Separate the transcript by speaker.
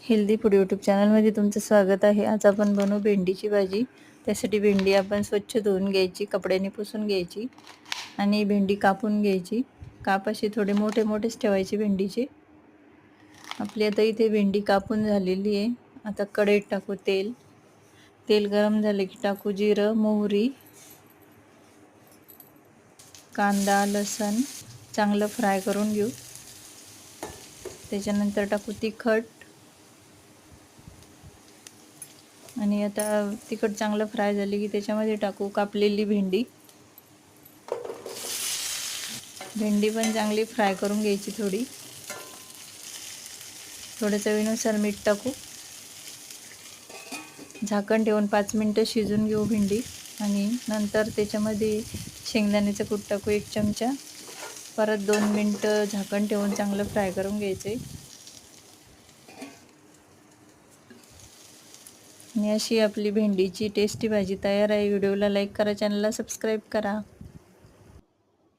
Speaker 1: Healthy food YouTube चॅनलमध्ये तुमचं स्वागत आहे। आज आपण बनवू भेंडीची भाजी। त्यासाठी भेंडी आपण स्वच्छ धुवून घ्यायची, कपड्याने पुसून घ्यायची आणि भेंडी कापून घ्यायची। काप असे थोडे मोठे मोठेच ठेवायचे भेंडीचे। आपली आता इथे भेंडी कापून झालेली आहे। आता कढईत टाकू तेल। तेल गरम झाले की टाकू जिरं, मोहरी, कांदा, लसूण चांगलं फ्राय करून घेऊ। त्याच्यानंतर टाकू तिखट आणि आता तिखट चांगलं फ्राय झाली की त्याच्यामध्ये टाकू कापलेली भेंडी। भेंडी पण चांगली फ्राय करून घ्यायची थोडी। थोडं चवीनुसार मीठ टाकू। झाकण ठेवून 5 मिनिटं शिजून घेऊ भेंडी आणि नंतर त्याच्यामध्ये शेंगदाण्याचा कूट टाकू 1 चमचा। परत 2 मिनिटं झाकण ठेवून चांगलं फ्राय करून घ्यायचे। आणि अशी आपली भेंडीची टेस्टी भाजी तयार आहे। व्हिडिओला लाईक करा, चॅनलला सबस्क्राईब करा।